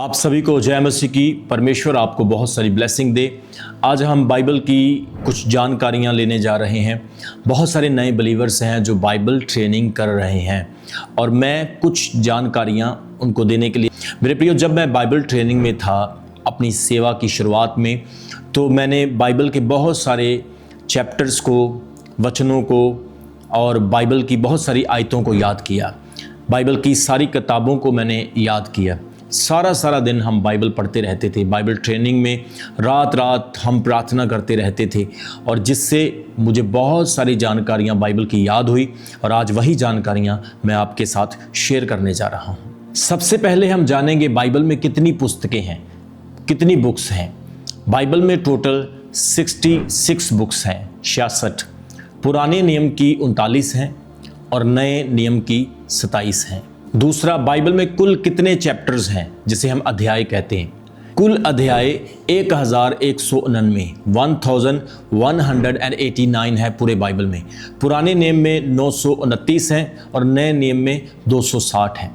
आप सभी को जय मसीह की। परमेश्वर आपको बहुत सारी ब्लेसिंग दे। आज हम बाइबल की कुछ जानकारियां लेने जा रहे हैं। बहुत सारे नए बलीवर्स हैं जो बाइबल ट्रेनिंग कर रहे हैं और मैं कुछ जानकारियां उनको देने के लिए, मेरे प्रियो, जब मैं बाइबल ट्रेनिंग में था अपनी सेवा की शुरुआत में, तो मैंने बाइबल के बहुत सारे चैप्टर्स को, वचनों को और बाइबल की बहुत सारी आयतों को याद किया। बाइबल की सारी किताबों को मैंने याद किया। सारा दिन हम बाइबल पढ़ते रहते थे। बाइबल ट्रेनिंग में रात रात हम प्रार्थना करते रहते थे और जिससे मुझे बहुत सारी जानकारियाँ बाइबल की याद हुई और आज वही जानकारियाँ मैं आपके साथ शेयर करने जा रहा हूँ। सबसे पहले हम जानेंगे बाइबल में कितनी पुस्तकें हैं, कितनी बुक्स हैं। बाइबल में टोटल 66 बुक्स हैं, 66। पुराने नियम की 39 हैं और नए नियम की 27 हैं। दूसरा, बाइबल में कुल कितने चैप्टर्स हैं, जिसे हम अध्याय कहते हैं। कुल अध्याय 1189 है पूरे बाइबल में। पुराने नियम में 929 हैं और नए नियम में 260 हैं।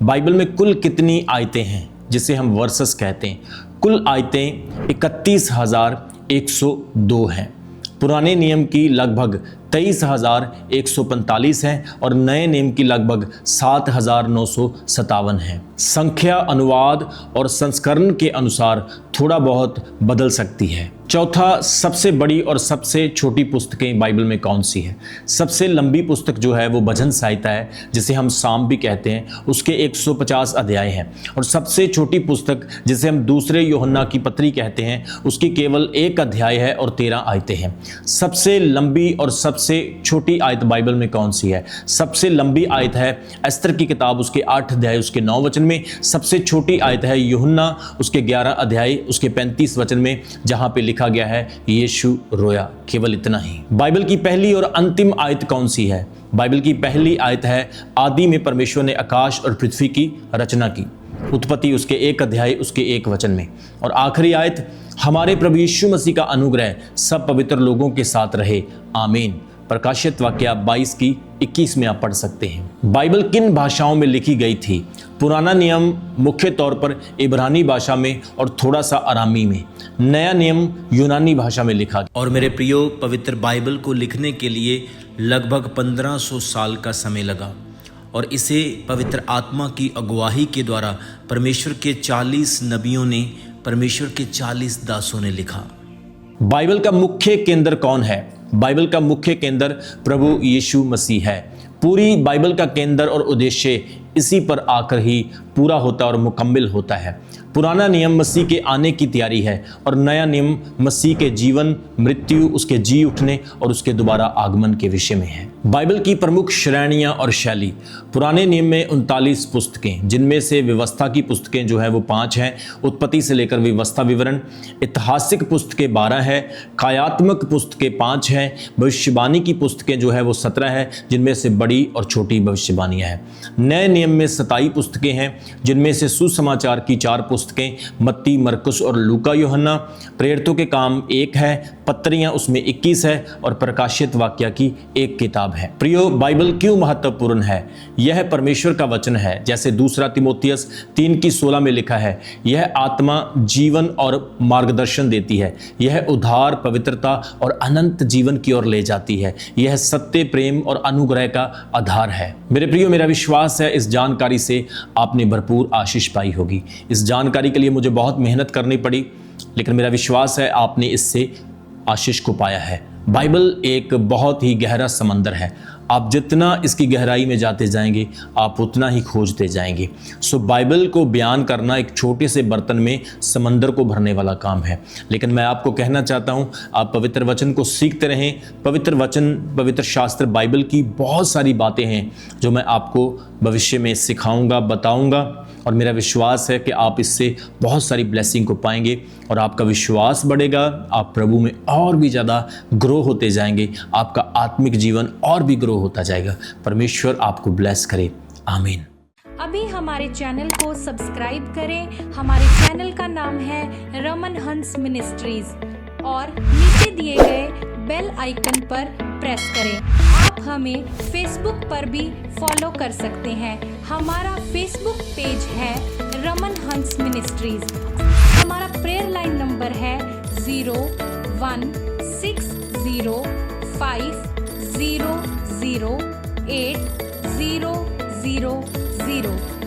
बाइबल में कुल कितनी आयतें हैं, जिसे हम वर्सेस कहते हैं। कुल आयतें 31,102 हैं। पुराने नियम की लगभग 23,145 हैं और नए नियम की लगभग 7,957 हैं। संख्या अनुवाद और संस्करण के अनुसार थोड़ा बहुत बदल सकती है। चौथा, सबसे बड़ी और सबसे छोटी पुस्तकें बाइबल में कौन सी है। सबसे लंबी पुस्तक जो है वो भजन संहिता है, जिसे हम साम भी कहते हैं। उसके 150 अध्याय हैं। और सबसे छोटी पुस्तक, जिसे हम दूसरे यूहन्ना की पत्री कहते हैं, उसकी केवल 1 अध्याय है और 13 आयतें हैं। सबसे लंबी और सबसे छोटी आयत बाइबल में कौन सी है। सबसे लंबी आयत है एस्तर की किताब, उसके 8 अध्याय उसके 9 वचन में। सबसे छोटी आयत है यूहन्ना, उसके 11 अध्याय उसके 35 वचन में, जहां पे लिखा गया है यीशु रोया। केवल इतना ही। बाइबल की पहली और अंतिम आयत कौन सी है। बाइबल की पहली आयत है आदि में परमेश्वर ने आकाश और पृथ्वी की रचना की, उत्पत्ति उसके 1 अध्याय उसके 1 वचन में। और आखिरी आयत, हमारे प्रभु यीशु मसीह का अनुग्रह सब पवित्र लोगों के साथ रहे, आमीन। प्रकाशित वाक्य 22 की 21 में आप पढ़ सकते हैं। बाइबल किन भाषाओं में लिखी गई थी। पुराना नियम मुख्य तौर पर इब्रानी भाषा में और थोड़ा सा अरामी में। नया नियम यूनानी भाषा में लिखा गया। और मेरे प्रियो, पवित्र बाइबल को लिखने के लिए लगभग 1500 साल का समय लगा और इसे पवित्र आत्मा की अगुवाई के द्वारा परमेश्वर के 40 नबियों ने, परमेश्वर के 40 दासों ने लिखा। बाइबल का मुख्य केंद्र कौन है। बाइबल का मुख्य केंद्र प्रभु यीशु मसीह है। पूरी बाइबल का केंद्र और उद्देश्य इसी पर आकर ही पूरा होता और मुकम्मल होता है। पुराना नियम मसीह के आने की तैयारी है और नया नियम मसीह के जीवन, मृत्यु, उसके जी उठने और उसके दोबारा आगमन के विषय में है। बाइबल की प्रमुख श्रेणियां और शैली। पुराने नियम में 39 पुस्तकें, जिनमें से व्यवस्था की पुस्तकें जो है वो 5 हैं, उत्पत्ति से लेकर व्यवस्था विवरण। ऐतिहासिक पुस्तकें 12 है, कायात्मक पुस्तकें 5 हैं, भविष्यवाणी की पुस्तकें जो है वो 17 है, जिनमें से बड़ी और छोटी भविष्यवाणियां हैं। नए नियम में 27 पुस्तकें हैं, जिनमें से सुसमाचार की 4 पुस्तकें, मत्ती, मरकुस और लूका यूहन्ना। प्रेरितों के काम 1 है, पत्रियां उसमें 21 है और प्रकाशित वाक्य की 1 किताब है। प्रियो, बाइबल क्यों महत्वपूर्ण है। यह परमेश्वर का वचन है, जैसे दूसरा तिमोथियस 3:16 में लिखा है। यह आत्मा, जीवन और मार्गदर्शन देती है। यह उद्धार, पवित्रता और अनंत जीवन की ओर ले जाती है। यह सत्य, प्रेम और अनुग्रह का आधार है। मेरे प्रियो, मेरा विश्वास है इस जानकारी से आपने भरपूर आशीष पाई होगी। इस जानकारी के लिए मुझे बहुत मेहनत करनी पड़ी, लेकिन मेरा विश्वास है आपने इससे आशीष को पाया है। बाइबल एक बहुत ही गहरा समंदर है। आप जितना इसकी गहराई में जाते जाएंगे, आप उतना ही खोजते जाएंगे। सो बाइबल को बयान करना एक छोटे से बर्तन में समंदर को भरने वाला काम है। लेकिन मैं आपको कहना चाहता हूँ, आप पवित्र वचन को सीखते रहें। पवित्र वचन, पवित्र शास्त्र, बाइबल की बहुत सारी बातें हैं जो मैं आपको भविष्य में सिखाऊंगा, बताऊंगा और मेरा विश्वास है कि आप इससे बहुत सारी ब्लेसिंग को पाएंगे और आपका विश्वास बढ़ेगा। आप प्रभु में और भी ज़्यादा ग्रो होते जाएंगे। आपका आत्मिक जीवन और भी ग्रो होता जाएगा। परमेश्वर आपको ब्लेस करे। आमीन। अभी हमारे चैनल को सब्सक्राइब करें। हमारे चैनल का नाम है रमन हंस मिनिस्ट्रीज और नीचे दिए गए बेल आइकन पर प्रेस करें। आप हमें फेसबुक पर भी फॉलो कर सकते हैं। हमारा फेसबुक पेज है रमन हंस मिनिस्ट्रीज। हमारा प्रेयर लाइन नंबर है 0160500800।